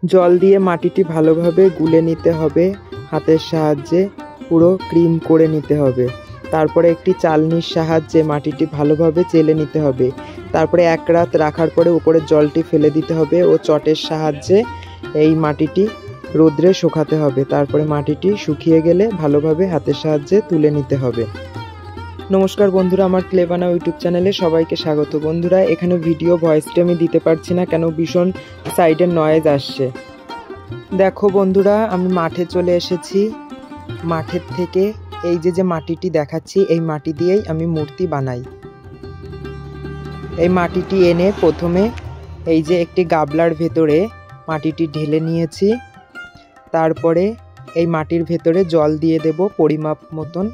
জল দিয়ে মাটিটি ভালোভাবে গুলে নিতে হবে, হাতের সাহায্যে পুরো ক্রিম করে নিতে হবে। তারপরে একটি চালনির সাহায্যে মাটিটি ভালোভাবে চেলে নিতে হবে। তারপরে এক রাত রাখার পরে উপরের জলটি ফেলে দিতে হবে ও চটের সাহায্যে এই মাটিটি রোদ্রে শুকাতে হবে। তারপরে মাটিটি শুকিয়ে গেলে ভালোভাবে হাতের সাহায্যে তুলে নিতে হবে। নমস্কার বন্ধুরা, আমার ক্লে বানাও ইউটিউব চ্যানেলে সবাইকে স্বাগত। বন্ধুরা, এখানে ভিডিও ভয়েসটি আমি দিতে পারছি না, কেন ভীষণ সাইডের নয়েজ আসছে। দেখো বন্ধুরা, আমি মাঠে চলে এসেছি। মাঠের থেকে এই যে মাটিটি দেখাচ্ছি, এই মাটি দিয়েই আমি মূর্তি বানাই। এই মাটিটি এনে প্রথমে এই যে একটি গাবলার ভেতরে মাটিটি ঢেলে নিয়েছি। তারপরে এই মাটির ভেতরে জল দিয়ে দেব পরিমাপ মতন।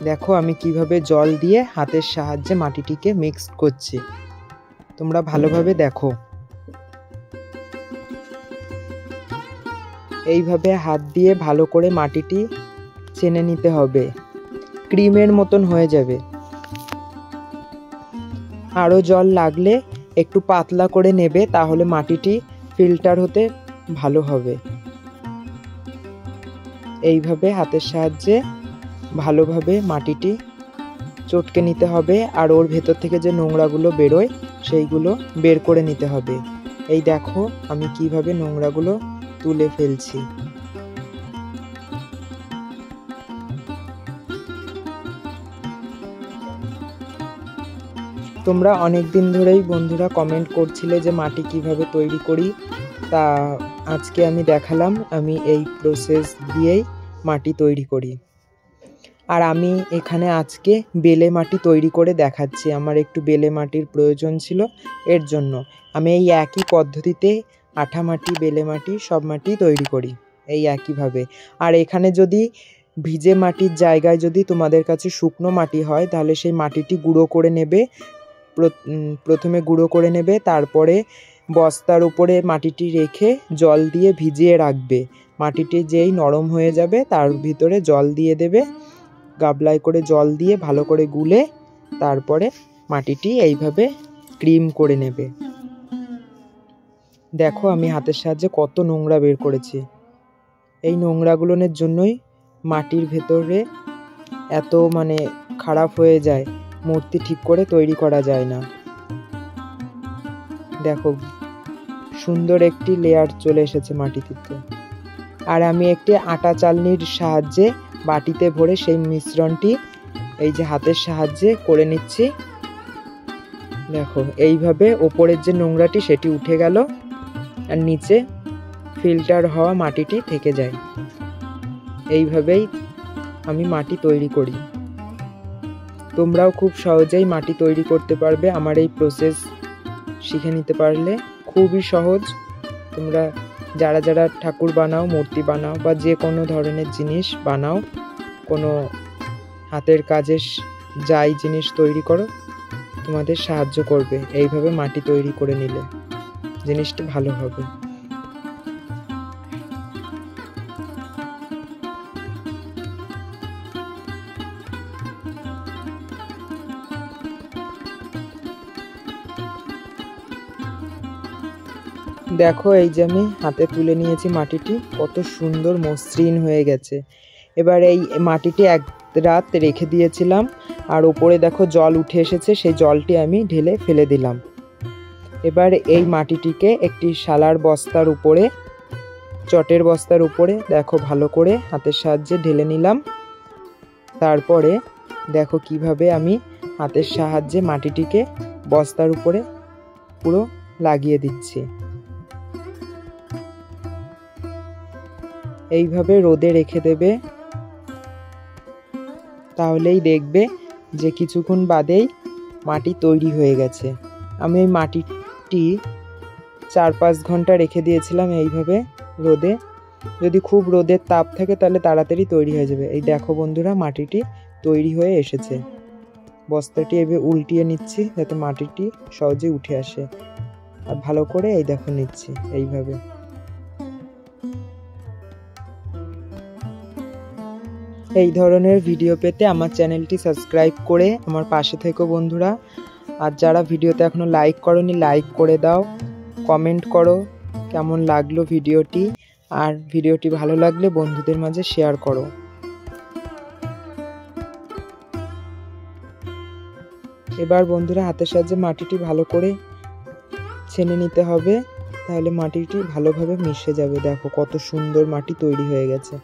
দেখো আমি কিভাবে জল দিয়ে হাতের সাহায্যে মাটিটিকে মিক্স করছি, তোমরা ভালোভাবে দেখো। এইভাবে হাত দিয়ে ভালো করে মাটিটি চেনে নিতে হবে, ক্রিমের মতন হয়ে যাবে। আরও জল লাগলে একটু পাতলা করে নেবে, তাহলে মাটিটি ফিল্টার হতে ভালো হবে। এইভাবে হাতের সাহায্যে ভালোভাবে মাটিটি চটকে নিতে হবে, আর ওর ভেতর থেকে যে নোংরাগুলো বেরোয় সেইগুলো বের করে নিতে হবে। এই দেখো আমি কিভাবে নোংরাগুলো তুলে ফেলছি। তোমরা অনেক দিন ধরেই বন্ধুরা কমেন্ট করছিলে যে মাটি কিভাবে তৈরি করি, তা আজকে আমি দেখালাম আমি এই প্রসেস দিয়েই মাটি তৈরি করি। আর আমি এখানে আজকে বেলে মাটি তৈরি করে দেখাচ্ছি। আমার একটু বেলে মাটির প্রয়োজন ছিল, এর জন্য আমি এই একই পদ্ধতিতে আঠা মাটি, বেলে মাটি সব মাটি তৈরি করি এই একইভাবে। আর এখানে যদি ভিজে মাটির জায়গায় যদি তোমাদের কাছে শুকনো মাটি হয়, তাহলে সেই মাটিটি গুঁড়ো করে নেবে। প্রথমে গুঁড়ো করে নেবে, তারপরে বস্তার উপরে মাটিটি রেখে জল দিয়ে ভিজিয়ে রাখবে। মাটিটি যেই নরম হয়ে যাবে তার ভিতরে জল দিয়ে দেবে, গাবলায় করে জল দিয়ে ভালো করে গুলে তারপরে মাটিটি এইভাবে ক্রিম করে নেবে। দেখো আমি হাতের সাহায্যে কত নোংরা বের করেছি। এই নোংরাগুলোর জন্যই মাটির ভেতরে এত খারাপ হয়ে যায়, মূর্তি ঠিক করে তৈরি করা যায় না। দেখো সুন্দর একটি লেয়ার চলে এসেছে মাটিতে। আর আমি একটি আটা চালনির সাহায্যে বাটিতে ভরে সেই মিশ্রণটি এই যে হাতের সাহায্যে করে নিচ্ছি। দেখো এইভাবে ওপরের যে নোংরাটি সেটি উঠে গেল, আর নিচে ফিল্টার হওয়া মাটিটি থেকে যায়। এইভাবেই আমি মাটি তৈরি করি। তোমরাও খুব সহজেই মাটি তৈরি করতে পারবে আমার এই প্রসেস শিখে নিতে পারলে। খুবই সহজ। তোমরা যারা যারা ঠাকুর বানাও, মূর্তি বানাও বা যে কোনো ধরনের জিনিস বানাও, কোনো হাতের কাজের যাই জিনিস তৈরি করো, তোমাদের সাহায্য করবে। এইভাবে মাটি তৈরি করে নিলে জিনিসটা ভালো হবে। দেখো এই যে আমি হাতে তুলে নিয়েছি মাটিটি, কত সুন্দর মসৃণ হয়ে গেছে। এবার এই মাটিটি এক রাত রেখে দিয়েছিলাম, আর ওপরে দেখো জল উঠে এসেছে, সেই জলটি আমি ঢেলে ফেলে দিলাম। এবার এই মাটিটিকে একটি শালার বস্তার উপরে, চটের বস্তার উপরে দেখো ভালো করে হাতের সাহায্যে ঢেলে নিলাম। তারপরে দেখো কিভাবে আমি হাতের সাহায্যে মাটিটিকে বস্তার উপরে পুরো লাগিয়ে দিচ্ছি। এইভাবে রোদে রেখে দেবে, তাহলেই দেখবে যে কিছুক্ষণ বাদেই মাটি তৈরি হয়ে গেছে। আমি এই মাটিটি 4-5 ঘন্টা রেখে দিয়েছিলাম এইভাবে রোদে। যদি খুব রোদের তাপ থাকে তাহলে তাড়াতাড়ি তৈরি হয়ে যাবে। এই দেখো বন্ধুরা, মাটিটি তৈরি হয়ে এসেছে। বস্তাটি এভাবে উল্টিয়ে নিচ্ছি যাতে মাটিটি সহজে উঠে আসে, আর ভালো করে এই দেখো নিচ্ছি এইভাবে। এই ধরনের ভিডিও পেতে আমার চ্যানেলটি সাবস্ক্রাইব করে আমার পাশে থেকো বন্ধুরা। আর যারা ভিডিওতে এখনো লাইক করোনি, লাইক করে দাও, কমেন্ট করো কেমন লাগলো ভিডিওটি, আর ভিডিওটি ভালো লাগলে বন্ধুদের মাঝে শেয়ার করো। এবার বন্ধুরা হাতের সাহায্যে মাটিটি ভালো করে ছেনে নিতে হবে, তাহলে মাটিটি ভালোভাবে মিশে যাবে। দেখো কত সুন্দর মাটি তৈরি হয়ে গেছে।